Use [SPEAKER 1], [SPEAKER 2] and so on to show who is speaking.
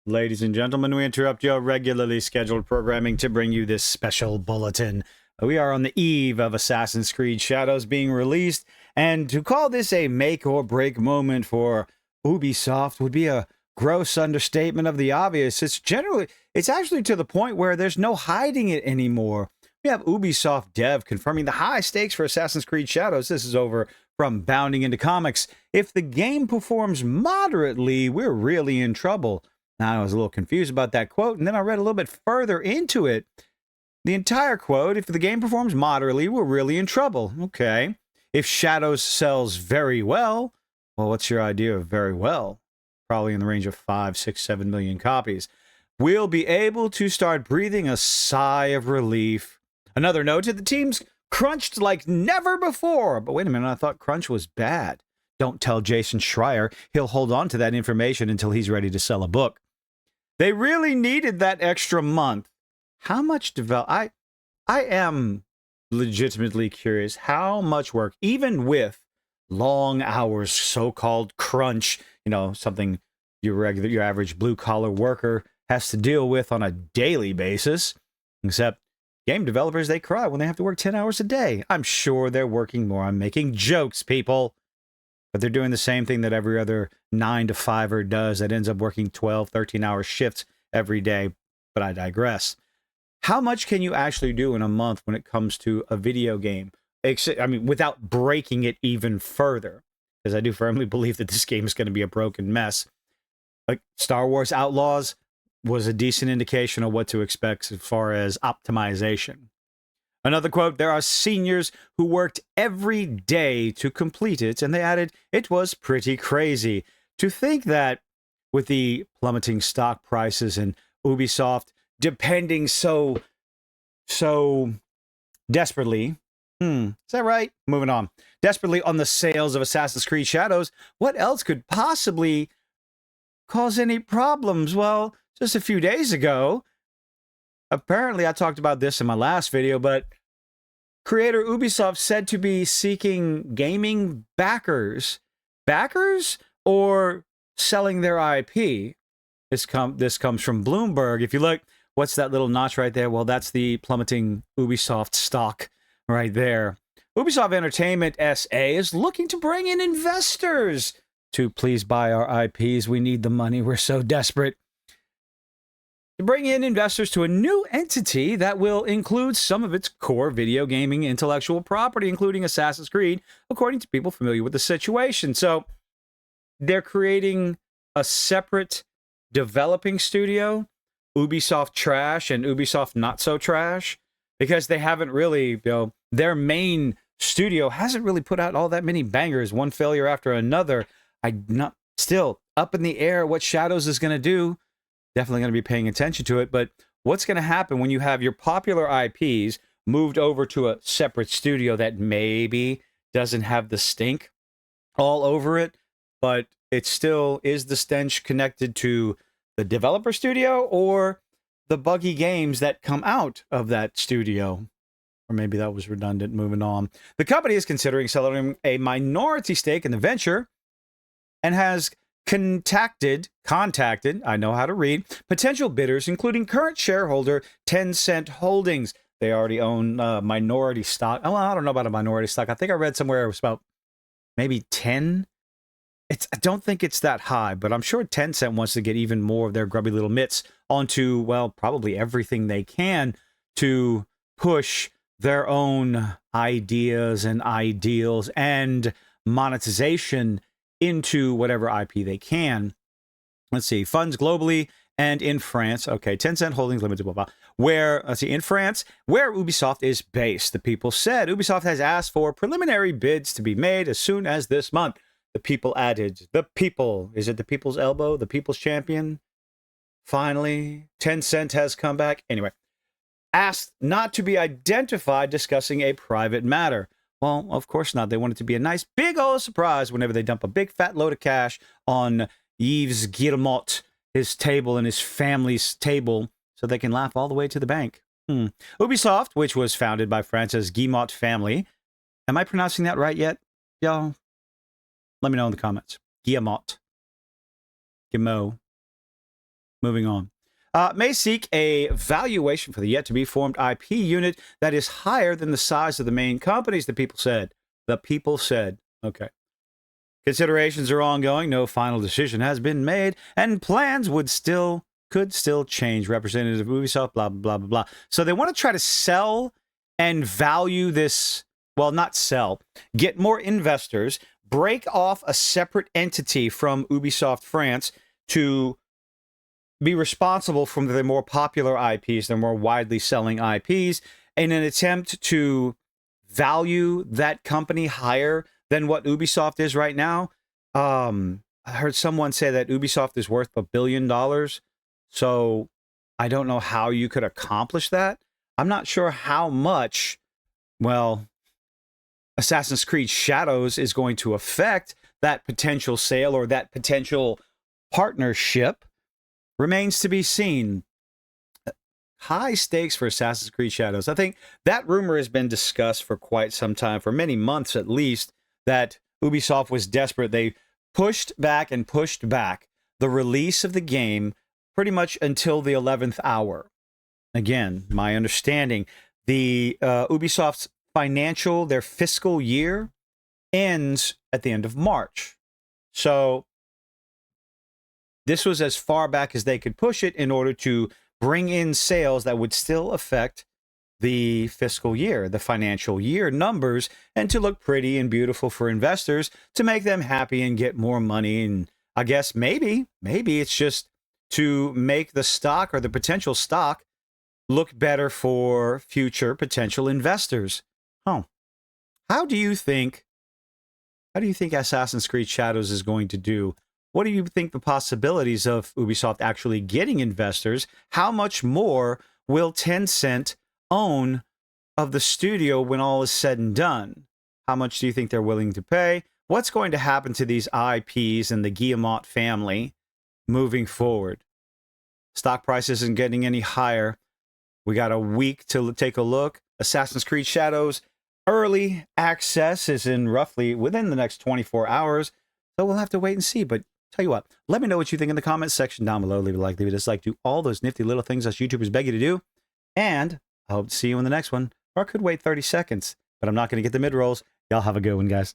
[SPEAKER 1] Ladies and gentlemen, we interrupt your regularly scheduled programming to bring you this special bulletin. We are on the eve of Assassin's Creed Shadows being released, and to call this a make or break moment for Ubisoft would be a gross understatement of the obvious. It's actually to the point where there's no hiding it anymore. We have Ubisoft dev confirming the high stakes for Assassin's Creed Shadows. This is over from Bounding into Comics. If the game performs moderately, we're really in trouble. Now, I was a little confused about that quote, and then I read a little bit further into it. The entire quote, if the game performs moderately, we're really in trouble. Okay. If Shadows sells very well, what's your idea of very well? Probably in the range of 5, 6, 7 million copies. We'll be able to start breathing a sigh of relief. Another note, the team's crunched like never before. But wait a minute, I thought crunch was bad. Don't tell Jason Schreier. He'll hold on to that information until he's ready to sell a book. They really needed that extra month. How much I am legitimately curious how much work, even with long hours, so-called crunch, something your average blue-collar worker has to deal with on a daily basis. Except game developers, they cry when they have to work 10 hours a day. I'm sure they're working more. I'm making jokes, people. But they're doing the same thing that every other 9-to-5er does that ends up working 12, 13-hour shifts every day. But I digress. How much can you actually do in a month when it comes to a video game? Without breaking it even further. Because I do firmly believe that this game is going to be a broken mess. Like Star Wars Outlaws was a decent indication of what to expect as far as optimization. Another quote, there are seniors who worked every day to complete it, and they added, it was pretty crazy. To think that with the plummeting stock prices and Ubisoft depending so desperately, is that right? Moving on. Desperately on the sales of Assassin's Creed Shadows, what else could possibly cause any problems? Well, just a few days ago, apparently, I talked about this in my last video, but creator Ubisoft said to be seeking gaming backers. Backers or selling their IP? This comes from Bloomberg. If you look, what's that little notch right there? Well, that's the plummeting Ubisoft stock right there. Ubisoft Entertainment SA is looking to bring in investors to please buy our IPs. We need the money. We're so desperate. To bring in investors to a new entity that will include some of its core video gaming intellectual property, including Assassin's Creed, according to people familiar with the situation. So they're creating a separate developing studio, Ubisoft Trash and Ubisoft Not So Trash, because they haven't really, their main studio hasn't really put out all that many bangers, one failure after another. I'm not still up in the air what Shadows is going to do. Definitely going to be paying attention to it. But what's going to happen when you have your popular IPs moved over to a separate studio that maybe doesn't have the stink all over it, but it still is the stench connected to the developer studio or the buggy games that come out of that studio? Or maybe that was redundant. Moving on. The company is considering selling a minority stake in the venture and has contacted, I know how to read, potential bidders, including current shareholder Tencent Holdings. They already own minority stock. Oh, I don't know about a minority stock. I think I read somewhere it was about maybe 10. I don't think it's that high, but I'm sure Tencent wants to get even more of their grubby little mitts onto, well, probably everything they can to push their own ideas and ideals and monetization into whatever IP they can. Let's see, funds globally and in France. Okay, Tencent Holdings Limited, blah, blah. In France, where Ubisoft is based. The people said Ubisoft has asked for preliminary bids to be made as soon as this month. The people added, the people, is it the people's elbow? The people's champion? Finally, Tencent has come back. Anyway, asked not to be identified discussing a private matter. Well, of course not. They want it to be a nice big old surprise whenever they dump a big fat load of cash on Yves Guillemot, his table and his family's table, so they can laugh all the way to the bank. Ubisoft, which was founded by France's Guillemot family. Am I pronouncing that right yet, y'all? Let me know in the comments. Guillemot. Guillemot. Moving on. May seek a valuation for the yet-to-be-formed IP unit that is higher than the size of the main companies, the people said. The people said. Okay. Considerations are ongoing. No final decision has been made, and plans could still change. Representative of Ubisoft, blah, blah, blah, blah. So they want to try to sell and value this, well, not sell, get more investors, break off a separate entity from Ubisoft France to be responsible for their more popular IPs, their more widely selling IPs, in an attempt to value that company higher than what Ubisoft is right now. I heard someone say that Ubisoft is worth $1 billion. So I don't know how you could accomplish that. I'm not sure how much, well, Assassin's Creed Shadows is going to affect that potential sale or that potential partnership. Remains to be seen. High stakes for Assassin's Creed Shadows. I think that rumor has been discussed for quite some time, for many months at least, that Ubisoft was desperate. They pushed back the release of the game pretty much until the 11th hour. Again, my understanding, the Ubisoft's their fiscal year ends at the end of March. So this was as far back as they could push it in order to bring in sales that would still affect the fiscal year, the financial year numbers, and to look pretty and beautiful for investors, to make them happy and get more money. And I guess maybe it's just to make the stock or the potential stock look better for future potential investors. Oh, how do you think Assassin's Creed Shadows is going to do? What do you think the possibilities of Ubisoft actually getting investors? How much more will Tencent own of the studio when all is said and done? How much do you think they're willing to pay? What's going to happen to these IPs and the Guillemot family moving forward? Stock price isn't getting any higher. We got a week to take a look. Assassin's Creed Shadows early access is in roughly within the next 24 hours. So we'll have to wait and see. But tell you what, let me know what you think in the comments section down below. Leave a like, leave a dislike, do all those nifty little things us YouTubers beg you to do. And I hope to see you in the next one. Or I could wait 30 seconds, but I'm not going to get the mid-rolls. Y'all have a good one, guys.